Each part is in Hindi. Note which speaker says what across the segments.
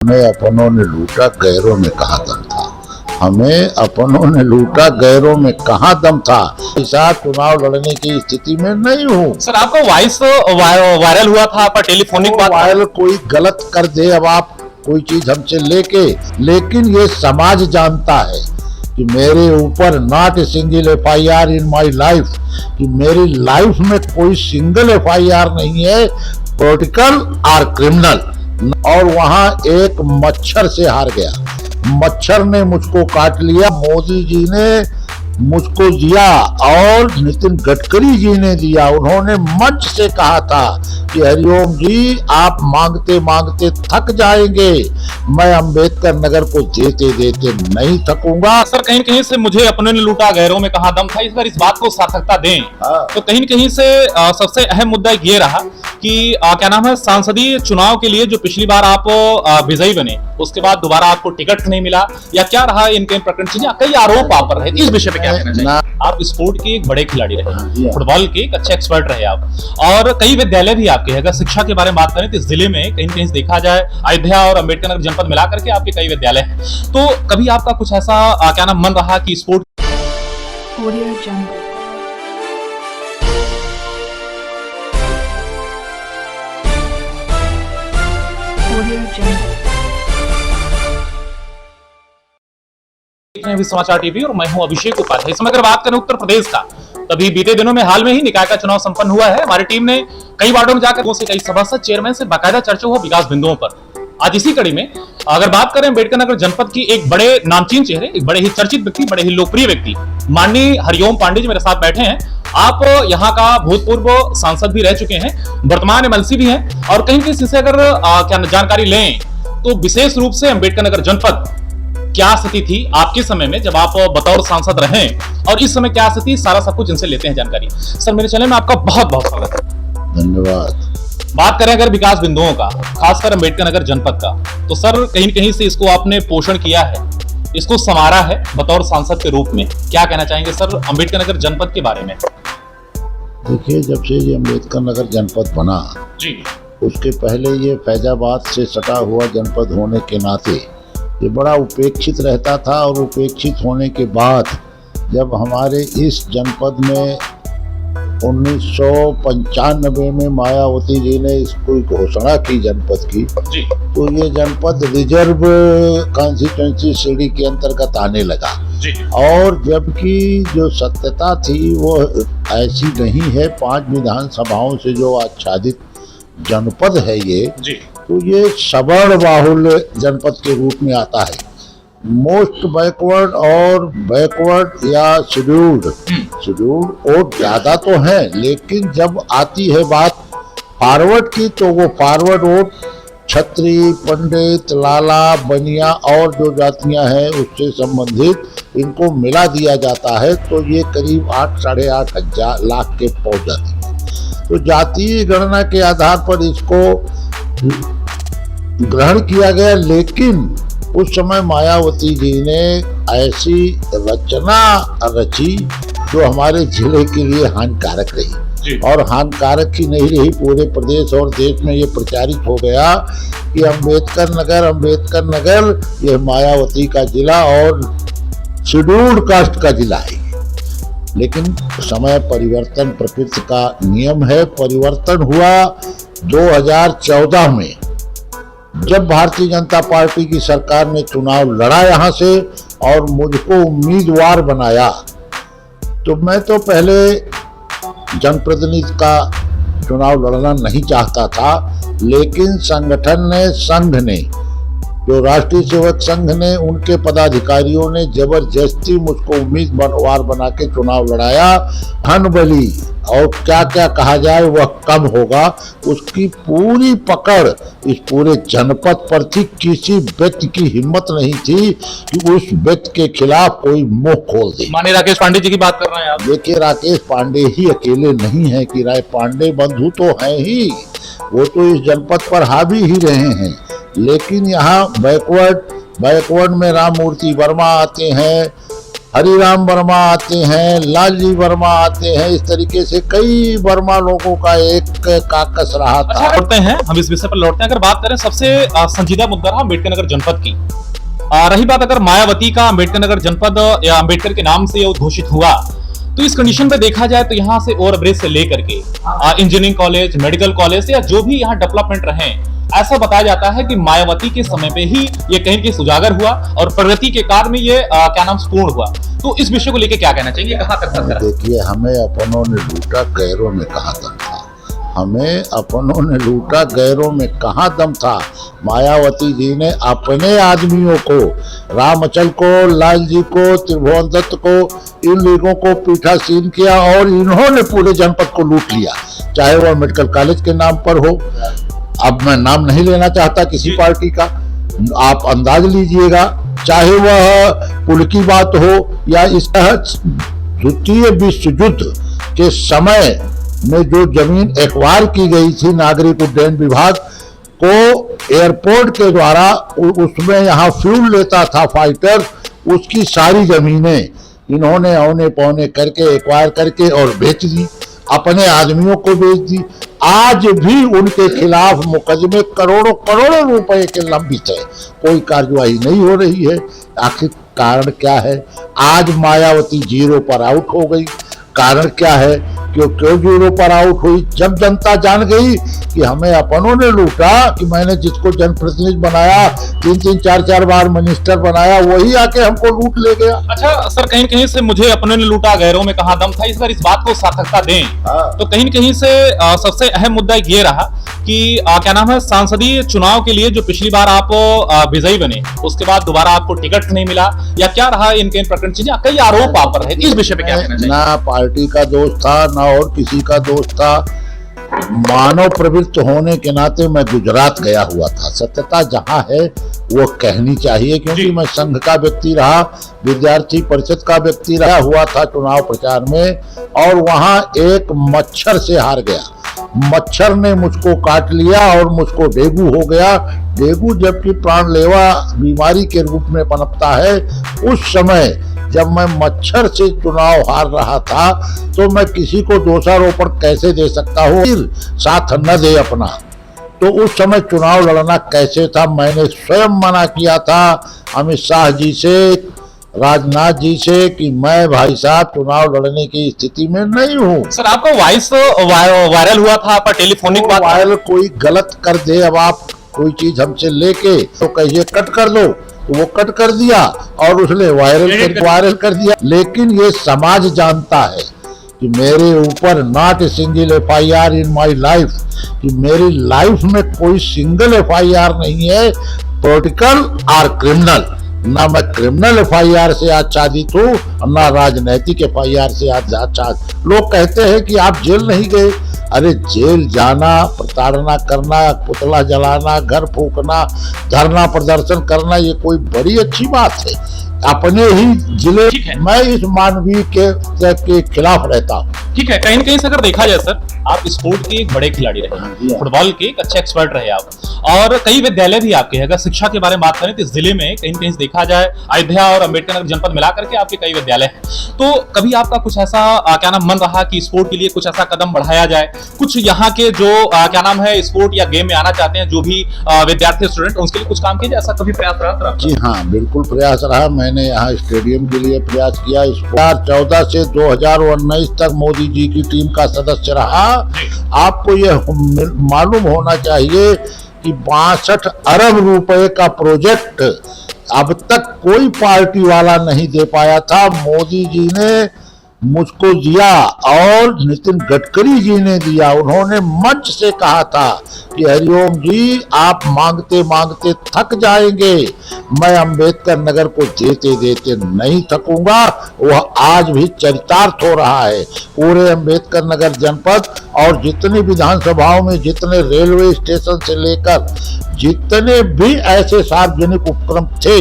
Speaker 1: हमें अपनों ने लूटा, गैरों में कहाँ दम था। हमें अपनों ने लूटा, गैरों में कहाँ दम था। ऐसा चुनाव लड़ने की स्थिति में नहीं हूँ।
Speaker 2: सर, आपका वॉइस वायरल हुआ था, आपका टेलीफोनिक बात
Speaker 1: वायरल कोई गलत कर दे अब आप कोई चीज हमसे लेके, लेकिन ये समाज जानता है कि मेरे ऊपर not a single FIR in my life, कि मेरी लाइफ में कोई सिंगल FIR नहीं है, पॉलिटिकल और क्रिमिनल। और वहां एक मच्छर से हार गया, मच्छर ने मुझको काट लिया। मोदी जी ने मुझको दिया और नितिन गडकरी जी ने दिया। उन्होंने मंच से कहा था कि हरिओम जी आप मांगते मांगते थक जाएंगे, मैं अंबेडकर नगर को देते देते नहीं थकूंगा।
Speaker 2: सर, कहीं कहीं से मुझे अपने ने लूटा, गैरों में कहा दम था, इस बार इस बात को सार्थकता दें। तो कहीं कहीं से सबसे अहम मुद्दा ये रहा कि क्या नाम है, सांसदीय चुनाव के लिए जो पिछली बार आप विजयी बने, उसके बाद दोबारा आपको टिकट नहीं मिला, या क्या रहा इनके प्रकरण, कई आरोप आप पर रहे, इस विषय पे क्या कहना चाहिए? आप स्पोर्ट के एक बड़े खिलाड़ी रहे, फुटबॉल के एक अच्छे एक्सपर्ट रहे आप, और कई विद्यालय भी आपके हैं। अगर शिक्षा के बारे में बात करें तो इस जिले में कहीं कहीं देखा जाए अयोध्या और अम्बेडकर नगर जनपद मिलाकर के आपके कई विद्यालय हैं। तो कभी आपका कुछ ऐसा क्या नाम मन रहा कि स्पोर्ट समाचार टीवी और मैं हूं अभिषेक उपाध्याय। इस समय अगर बात करें उत्तर प्रदेश का, तभी बीते दिनों में हाल में ही निकाय का चुनाव संपन्न हुआ है। हमारी टीम ने कई वार्डों में जाकर कई सभासद, चेयरमैन से बाकायदा चर्चा हुआ विकास बिंदुओं पर। आज इसी कड़ी में अगर बात करें अम्बेडकर नगर जनपद की एक बड़े नामचीन चेहरे, एक बड़े ही चर्चित व्यक्ति, बड़े ही लोकप्रिय व्यक्ति माननीय हरिओम पांडे जी मेरे साथ बैठे हैं। आप यहाँ का भूतपूर्व सांसद भी रह चुके हैं, वर्तमान MLC भी हैं, और कहीं किसी से अगर क्या जानकारी लें तो विशेष रूप से अम्बेडकर नगर जनपद क्या स्थिति थी आपके समय में जब आप बतौर सांसद रहे, और इस समय क्या स्थिति, सारा सब कुछ इनसे लेते हैं जानकारी। सर, मेरे चैनल में आपका बहुत बहुत स्वागत है।
Speaker 1: धन्यवाद।
Speaker 2: बात करें अगर विकास बिंदुओं का, खासकर अम्बेडकर नगर जनपद का, तो सर कहीं कहीं से इसको आपने पोषण किया है, इसको संवारा है बतौर सांसद के रूप में। क्या कहना चाहेंगे सर अम्बेडकर नगर जनपद के बारे में?
Speaker 1: देखिए, जब से ये अम्बेडकर नगर जनपद बना
Speaker 2: जी, उसके
Speaker 1: पहले ये फैजाबाद से सटा हुआ जनपद होने के नाते ये बड़ा उपेक्षित रहता था, और उपेक्षित होने के बाद जब हमारे इस जनपद में 1995 में मायावती जी ने इसको घोषणा की जनपद की, तो ये जनपद रिजर्व कॉन्स्टिट्यूंसी सीढ़ी के अंतर्गत आने लगा। और जबकि जो सत्यता थी वो ऐसी नहीं है, 5 विधानसभाओं से जो आच्छादित जनपद है ये, तो ये सवर्ण बाहुल्य जनपद के रूप में आता है। मोस्ट बैकवर्ड और बैकवर्ड या शेड्यूल्ड वोट ज्यादा तो है, लेकिन जब आती है बात फॉरवर्ड की तो वो फॉरवर्ड वोट छत्री, पंडित, लाला, बनिया और जो जातियां हैं उससे संबंधित इनको मिला दिया जाता है, तो ये करीब 8-8.5 लाख के पहुंच जाती है। तो जातीय गणना के आधार पर इसको ग्रहण किया गया, लेकिन उस समय मायावती जी ने ऐसी रचना रची जो हमारे जिले के लिए हानिकारक रही, और हानिकारक ही नहीं रही, पूरे प्रदेश और देश में ये प्रचारित हो गया कि अम्बेडकर नगर ये मायावती का जिला और शेड्यूल्ड कास्ट का जिला है। लेकिन समय परिवर्तन प्रकृति का नियम है। परिवर्तन हुआ 2014 में, जब भारतीय जनता पार्टी की सरकार ने चुनाव लड़ा यहाँ से और मुझको उम्मीदवार बनाया। तो मैं तो पहले जनप्रतिनिधि का चुनाव लड़ना नहीं चाहता था, लेकिन संघ ने जो राष्ट्रीय सेवक संघ ने, उनके पदाधिकारियों ने जबरदस्ती मुझको उम्मीदवार बना के चुनाव लड़ाया। धन बली और क्या क्या कहा जाए वह कम होगा, उसकी पूरी पकड़ इस पूरे जनपद पर थी। किसी व्यक्ति की हिम्मत नहीं थी कि उस व्यक्ति के खिलाफ कोई मुंह खोल दे।
Speaker 2: माननीय राकेश पांडे जी की बात कर रहे हैं आप?
Speaker 1: देखिए, राकेश पांडे ही अकेले नहीं है कि राय पांडे बंधु तो हैं ही, वो तो इस जनपद पर हावी ही रहे हैं, लेकिन यहाँ बैकवर्ड में राम मूर्ति वर्मा आते हैं, हरिराम वर्मा आते हैं, लालजी वर्मा आते हैं, इस तरीके से कई वर्मा लोगों का एक काकस रहा था।
Speaker 2: अच्छा, लौटते हैं हम इस विषय पर लौटते हैं। अगर बात करें सबसे संजीदा मुद्दा रहा अम्बेडकर नगर जनपद की। रही बात अगर मायावती का अम्बेडकर नगर जनपद या अम्बेडकर के नाम से घोषित हुआ, तो इस कंडीशन पे देखा जाए तो यहाँ से ओवरब्रिज से लेकर के इंजीनियरिंग कॉलेज, मेडिकल कॉलेज या जो भी यहाँ डेवलपमेंट रहे, ऐसा बताया जाता है कि मायावती के समय पे ही ये कहीं के उजागर हुआ और प्रगति के कार्य में ये क्या नाम पूर्ण हुआ। तो इस विषय को लेकर क्या कहना चाहिए, कहाँ तक सत्य रहा?
Speaker 1: देखिए, हमें अपनों ने लूटा, गैरों में कहाँ दम था। हमें अपनों ने लूटा, गैरों में कहाँ दम था। मायावती जी ने अपने आदमियों को, रामचल को, लालजी को, त्रिभुवन दत्त को, इन लोगों को पीठासीन किया और इन्होंने पूरे जनपद को लूट लिया। चाहे वह मेडिकल कॉलेज के नाम पर हो, अब मैं नाम नहीं लेना चाहता किसी पार्टी का, आप अंदाज लीजिएगा, चाहे वह पुल की बात हो या इसका द्वितीय विश्व युद्ध के समय में जो जमीन एक्वायर की गई थी नागरिक उड्डयन विभाग को एयरपोर्ट के द्वारा, उसमें यहाँ फ्यूल लेता था फाइटर, उसकी सारी जमीनें इन्होंने औने पौने करके एक्वायर करके और बेच दी, अपने आदमियों को बेच दी। आज भी उनके खिलाफ मुकदमे करोड़ों करोड़ों रुपए के लंबित है, कोई कार्यवाही नहीं हो रही है। आखिर कारण क्या है? आज मायावती जीरो पर आउट हो गई। कारण क्या है? क्यों जीरो पर आउट हुई? जब जनता जान गई कि हमें अपनों ने लूटा, कि मैंने जिसको जनप्रतिनिधि बनाया, 3-3, 4-4 बार मिनिस्टर बनाया, वही आके हमको लूट ले गया।
Speaker 2: अच्छा सर, कहीं कहीं से मुझे अपनों ने लूटा, गैरों में कहाँ दम था, इस बार इस बात को सार्थकता दें। तो कहीं कहीं से सबसे अहम मुद्दा ये रहा कि क्या नाम है, सांसदीय चुनाव के लिए जो पिछली बार आप विजयी बने, उसके बाद दोबारा आपको टिकट नहीं मिला, या क्या रहा इनके प्रकरण चीजें, कई आरोप आप पर रहे, इस विषय पे क्या कहना चाहिए?
Speaker 1: ना पार्टी का दोस्त था, ना और किसी का दोस्त था। मानव प्रवृत्ति होने के नाते मैं गुजरात गया हुआ था। सत्यता जहां है वो कहनी चाहिए, क्योंकि मैं संघ का व्यक्ति रहा, विद्यार्थी परिषद का व्यक्ति रहा हुआ था चुनाव प्रचार में, और वहां एक मच्छर से हार गया। मच्छर ने मुझको काट लिया और मुझको डेंगू हो गया। डेंगू जबकि प्राणलेवा बीमारी के रूप में पनपता है, उस समय जब मैं मच्छर से चुनाव हार रहा था, तो मैं किसी को दोषारोपण कैसे दे सकता हूँ, साथ न दे अपना। तो उस समय चुनाव लड़ना कैसे था? मैंने स्वयं मना किया था अमित शाह जी से, राजनाथ जी से, कि मैं भाई साहब चुनाव लड़ने की स्थिति में नहीं हूँ।
Speaker 2: सर, आपका वॉइस वायरल हुआ था, आपका टेलीफोनिक बात
Speaker 1: वायरल कोई गलत कर दे, अब आप कोई चीज हमसे लेके तो कहिए कट कर दो, तो वो कट कर दिया और उसने वायरल कर दिया। लेकिन ये समाज जानता है कि मेरे ऊपर not a single FIR in my life, कि मेरी लाइफ में कोई सिंगल FIR नहीं है, पॉलिटिकल और क्रिमिनल। ना मैं क्रिमिनल FIR से आच्छादित हूँ, ना राजनैतिक FIR से आच्छादित। लोग कहते हैं कि आप जेल नहीं गए। अरे जेल जाना, प्रताड़ना करना, पुतला जलाना, घर फूकना, धरना प्रदर्शन करना, ये कोई बड़ी अच्छी बात है? अपने ही जिले मैं इस मानवीय के खिलाफ रहता हूँ।
Speaker 2: ठीक है, कहीं न कहीं से अगर देखा जाए सर, आप स्पोर्ट के एक बड़े खिलाड़ी रहे, फुटबॉल के एक अच्छे एक्सपर्ट रहे आप, और कई विद्यालय भी आपके हैं। अगर शिक्षा के बारे में बात करें तो इस जिले में कहीं कहीं से देखा जाए, अयोध्या और अम्बेडकर नगर जनपद मिलाकर के आपके कई विद्यालय हैं। तो कभी आपका कुछ ऐसा क्या नाम मन रहा कि स्पोर्ट के लिए कुछ ऐसा कदम बढ़ाया जाए, कुछ यहाँ के जो क्या नाम है स्पोर्ट या गेम में आना चाहते हैं, जो भी विद्यार्थी स्टूडेंट, उसके लिए कुछ काम किया जाए, ऐसा कभी प्रयास रहा?
Speaker 1: जी हाँ, बिल्कुल प्रयास रहा। मैंने यहाँ स्टेडियम के लिए प्रयास किया। 2014 से 2019 तक मोदी जी की टीम का सदस्य रहा। आपको यह मालूम होना चाहिए कि 62 अरब रुपए का प्रोजेक्ट अब तक कोई पार्टी वाला नहीं दे पाया था। मोदी जी ने मुझको दिया और नितिन गडकरी जी ने दिया। उन्होंने मंच से कहा था कि हरिओम जी, आप मांगते मांगते थक जाएंगे, मैं अंबेडकर नगर को देते देते नहीं थकूंगा। वह आज भी चरितार्थ हो रहा है। पूरे अंबेडकर नगर जनपद और जितनी विधानसभाओं में जितने रेलवे स्टेशन से लेकर जितने भी ऐसे सार्वजनिक उपक्रम थे,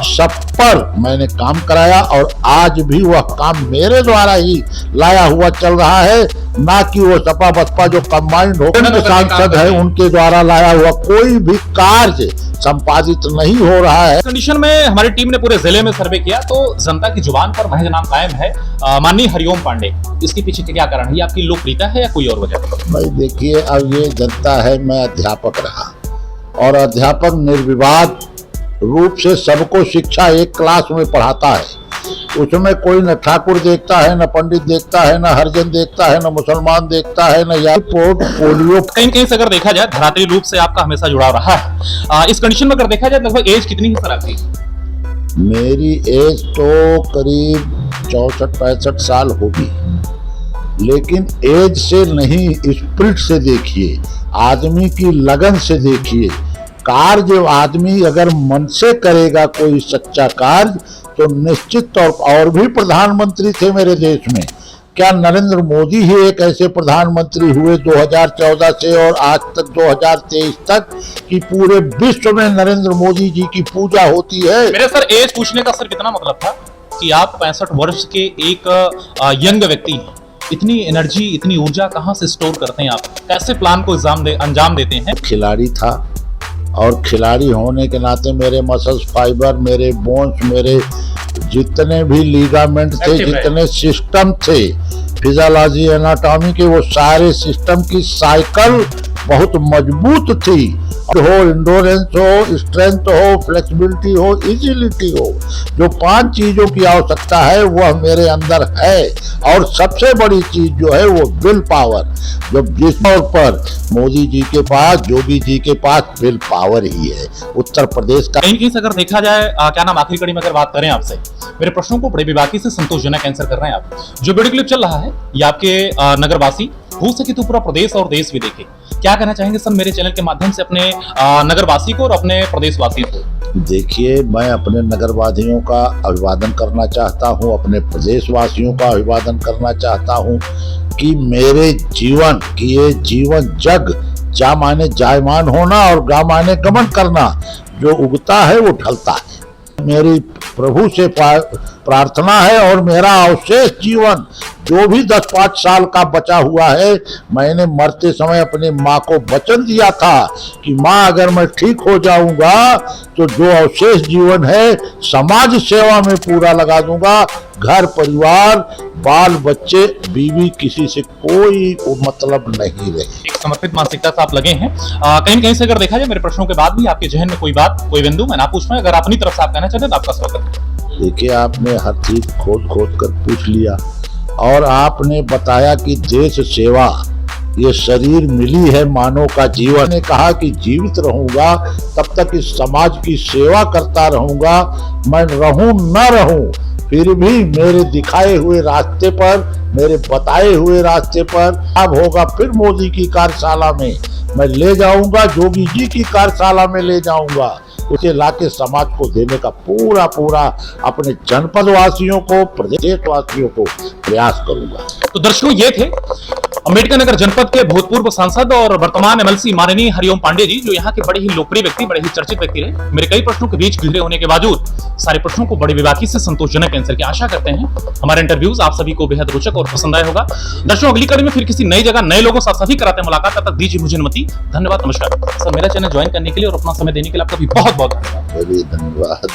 Speaker 1: सब पर मैंने काम कराया, और आज भी वह काम मेरे द्वारा ही लाया हुआ चल रहा है, ना कि वो सपा बसपा जो कंबाइंड होकर सांसद है उनके के द्वारा लाया हुआ कोई भी कार्य संपादित नहीं हो रहा है।
Speaker 2: इस कंडीशन में हमारी टीम ने पूरे जिले में सर्वे किया तो जनता की जुबान पर महज नाम कायम है माननीय हरिओम पांडे। इसके पीछे क्या कारण है? ये आपकी लोकप्रियता है या कोई और वजह?
Speaker 1: भाई देखिए, अब ये जनता है, मैं अध्यापक रहा और अध्यापक निर्विवाद रूप से सबको शिक्षा एक क्लास में पढ़ाता है। उसमें कोई न ठाकुर देखता है, न पंडित देखता है, न हरिजन देखता है, न मुसलमान देखता है, न या पोलियो।
Speaker 2: कहीं कहीं से अगर देखा जाए धरातली रूप से आपका हमेशा जुड़ाव रहा है। इस कंडीशन में अगर देखा जाए लगभग एज कितनी है सर आपकी?
Speaker 1: मेरी एज तो करीब 64-65 साल होगी, लेकिन एज से नहीं, स्पिरिट से देखिए, आदमी की लगन से देखिए। कार्य आदमी अगर मन से करेगा कोई सच्चा कार्य तो निश्चित तौर पर। और भी प्रधानमंत्री थे मेरे देश में, क्या नरेंद्र मोदी ही एक ऐसे प्रधानमंत्री हुए 2014 से और आज तक 2023 तक कि पूरे विश्व में नरेंद्र मोदी जी की पूजा होती है।
Speaker 2: मेरे सर एज पूछने का सर कितना मतलब था कि आप 65 वर्ष के एक यंग व्यक्ति हैं। इतनी एनर्जी, इतनी ऊर्जा कहाँ से स्टोर करते हैं आप? कैसे प्लान को अंजाम देते हैं?
Speaker 1: खिलाड़ी था और खिलाड़ी होने के नाते मेरे मसल्स फाइबर, मेरे बोन्स, मेरे जितने भी लीगामेंट थे, जितने सिस्टम थे फिजियोलॉजी एनाटॉमी के, वो सारे सिस्टम की साइकिल बहुत मजबूत थी। हो इंडोरेंस हो, स्ट्रेंथ हो, फ्लेक्सिबिलिटी हो, इजिलिटी हो, जो 5 चीजों की आवश्यकता है वह मेरे अंदर है। और सबसे बड़ी चीज जो है वो विल पावर, जो जिस तौर पर मोदी जी के पास, योगी जी के पास विल पावर ही है उत्तर प्रदेश का।
Speaker 2: कहीं से अगर देखा जाए क्या नाम आखिरी कड़ी में अगर बात करें आपसे, मेरे प्रश्नों को बड़े बेबाकी से संतोषजनक आंसर कर रहे हैं आप। जो वीडियो क्लिप चल रहा है ये आपके नगरवासी हो सके तो पूरा प्रदेश और देश भी देखे। क्या कहना चाहेंगे सर मेरे चैनल के माध्यम से अपने नगरवासी को और अपने प्रदेशवासियों को?
Speaker 1: देखिए, मैं अपने नगरवासियों का अभिवादन करना चाहता हूं, अपने प्रदेशवासियों का अभिवादन करना चाहता हूं कि मेरे जीवन की ये जीवन जग, जा माने जायमान होना और गा माने गमन करना, जो उगता है वो ढलता है। मेरी प्रभु से प्रार्थना है और मेरा अवशेष जीवन जो भी 10-5 साल का बचा हुआ है, मैंने मरते समय अपनी माँ को वचन दिया था कि माँ अगर मैं ठीक हो जाऊंगा तो जो अवशेष जीवन है समाज सेवा में पूरा लगा दूंगा। घर परिवार, बाल बच्चे, बीवी, किसी से कोई मतलब नहीं रहे।
Speaker 2: एक समर्पित मानसिकता से आप लगे हैं। कहीं से अगर देखा जाए मेरे प्रश्नों के बाद भी आपके जहन में कोई बात, कोई बिंदु मैं ना पूछ पाऊं, अगर अपनी तरफ से आप कहना चाहते हैं तो आपका स्वागत है।
Speaker 1: देखिए, आपने हर चीज खोद कर पूछ लिया और आपने बताया कि देश सेवा ये शरीर मिली है मानव का जीवन। ने कहा कि जीवित रहूंगा तब तक इस समाज की सेवा करता रहूंगा। मैं रहूं न रहूं फिर भी मेरे दिखाए हुए रास्ते पर, मेरे बताए हुए रास्ते पर अब होगा फिर मोदी की कार्यशाला में मैं ले जाऊंगा, योगी जी की कार्यशाला में ले जाऊंगा। उसे लाके समाज को देने का पूरा अपने जनपद वासियों को, प्रदेश वासियों को प्रयास करूंगा।
Speaker 2: तो दर्शकों, ये थे अंबेडकर नगर जनपद के भूतपूर्व सांसद और वर्तमान एमएलसी माननीय हरिओम पांडे जी, जो यहाँ के बड़े ही लोकप्रिय व्यक्ति, बड़े ही चर्चित व्यक्ति रहे। मेरे कई प्रश्नों के बीच घिरे होने के बावजूद सारे प्रश्नों को बड़ी बेबाकी से संतोषजनक आंसर की आशा करते हैं। हमारे इंटरव्यूज आप सभी को बेहद रोचक और पसंद आया होगा। दर्शकों, अगली कड़ी में फिर किसी नई जगह नए लोगों से सभी कराते हैं मुलाकात। तब तक दीजिए मुझे अनुमति। धन्यवाद, नमस्कार। सर, मेरा चैनल ज्वाइन करने के लिए और अपना समय देने के लिए आपका भी बहुत बहुत
Speaker 1: धन्यवाद।